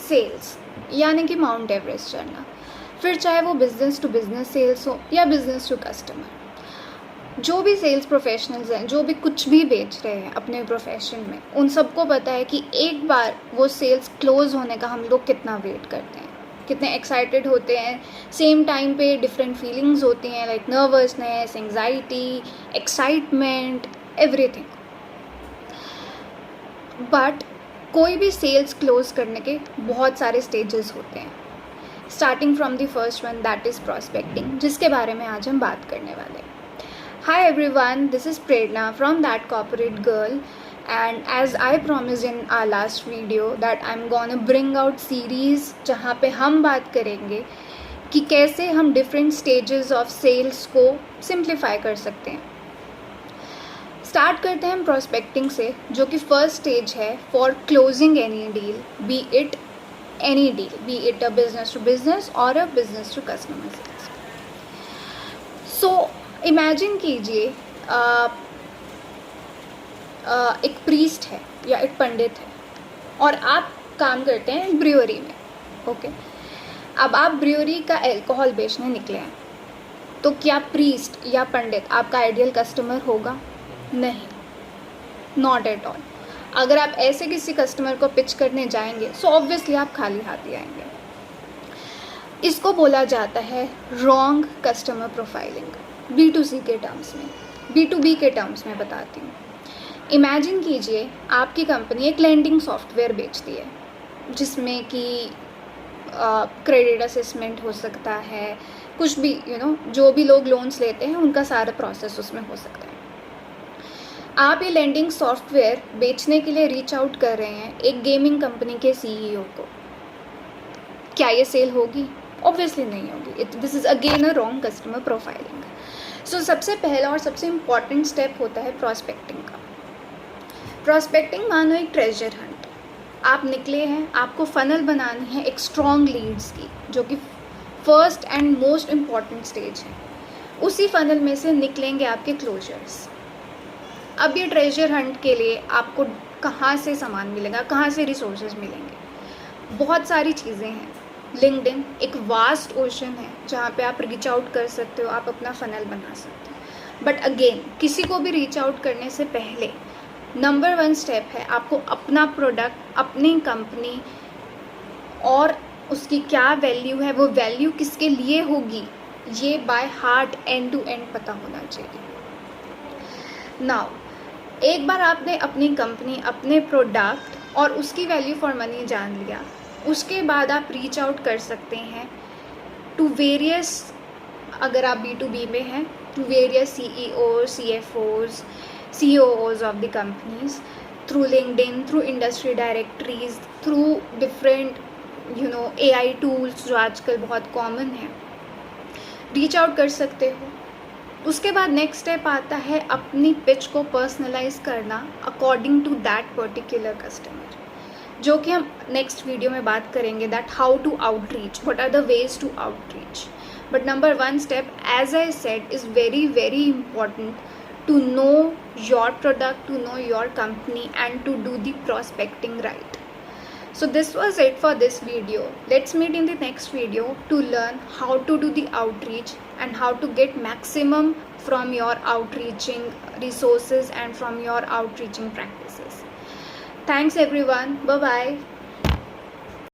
Sales यानी कि mount Everest चढ़ना, फिर चाहे वो बिज़नेस टू बिज़नेस सेल्स हो या बिज़नेस टू कस्टमर। जो भी सेल्स प्रोफेशनल्स हैं, जो भी कुछ भी बेच रहे हैं अपने प्रोफेशन में, उन सबको पता है कि एक बार वो सेल्स क्लोज होने का हम लोग कितना वेट करते हैं, कितने एक्साइटेड होते हैं। सेम टाइम पे डिफरेंट फीलिंग्स होती हैं, like nervousness, anxiety, excitement, everything. But कोई भी सेल्स क्लोज करने के बहुत सारे स्टेजेस होते हैं, starting from the first one, that is prospecting, जिसके बारे में आज हम बात करने वाले हैं। Hi everyone, this is Prerna from That Corporate Girl, and as I promised in our last video that I'm gonna bring out series जहाँ पे हम बात करेंगे कि कैसे हम different stages of sales को simplify कर सकते हैं। स्टार्ट करते हैं हम prospecting से, जो कि फर्स्ट स्टेज है for closing any deal, be it any deal, be it a business to business or a business to customer sales. So imagine कीजिए एक प्रीस्ट है या एक पंडित है और आप काम करते हैं ब्रूअरी में। ओके, अब आप ब्रूअरी का अल्कोहल बेचने निकले हैं, तो क्या प्रीस्ट या पंडित आपका आइडियल कस्टमर होगा? नहीं, नॉट एट ऑल। अगर आप ऐसे किसी कस्टमर को पिच करने जाएंगे सो ऑब्वियसली आप खाली हाथ ही आएंगे। इसको बोला जाता है रॉन्ग कस्टमर प्रोफाइलिंग, B2C के टर्म्स में। B2B के टर्म्स में बताती हूँ। इमेजिन कीजिए आपकी कंपनी एक लेंडिंग सॉफ्टवेयर बेचती है, जिसमें कि क्रेडिट असेसमेंट हो सकता है, कुछ भी जो भी लोग लोन्स लेते हैं उनका सारा प्रोसेस उसमें हो सकता है। आप ये लेंडिंग सॉफ्टवेयर बेचने के लिए रीच आउट कर रहे हैं एक गेमिंग कंपनी के CEO को। क्या ये सेल होगी? ऑब्वियसली नहीं होगी। This is again a wrong customer profiling. So सबसे पहला और सबसे इम्पॉर्टेंट स्टेप होता है प्रॉस्पेक्टिंग का। प्रॉस्पेक्टिंग मानो एक ट्रेजर हंट। आप निकले हैं, आपको फनल बनानी है एक स्ट्रॉन्ग लीड्स की, जो कि first and most important stage है। उसी फनल में से निकलेंगे आपके क्लोजर्स। अब ये ट्रेजर हंट के लिए आपको कहाँ से सामान मिलेगा, कहाँ से रिसोर्सेज मिलेंगे? बहुत सारी चीज़ें हैं। लिंक्डइन एक वास्ट ओशन है जहाँ पे आप रीच आउट कर सकते हो, आप अपना फनल बना सकते हो। बट अगेन, किसी को भी रीच आउट करने से पहले नंबर 1 स्टेप है आपको अपना प्रोडक्ट, अपनी कंपनी और उसकी क्या वैल्यू है, वो वैल्यू किसके लिए होगी, ये by heart end to end पता होना चाहिए। नाउ एक बार आपने अपनी कंपनी, अपने प्रोडक्ट और उसकी वैल्यू फॉर मनी जान लिया, उसके बाद आप रीच आउट कर सकते हैं टू वेरियस, अगर आप B2B में हैं, to various CEOs, CFOs, COOs of the companies, through LinkedIn, through industry directories, through different AI tools जो आजकल बहुत कॉमन है, रीच आउट कर सकते हो। उसके बाद नेक्स्ट स्टेप आता है अपनी पिच को पर्सनलाइज करना according to that particular customer, जो कि हम नेक्स्ट वीडियो में बात करेंगे, that how to outreach, what are the ways to outreach. But number 1 step, as I said, is very very important to know your product, to know your company, and to do the prospecting right. So this was it for this video. Let's meet in the next video to learn how to do the outreach and how to get maximum from your outreaching resources and from your outreaching practices. Thanks everyone. Bye bye.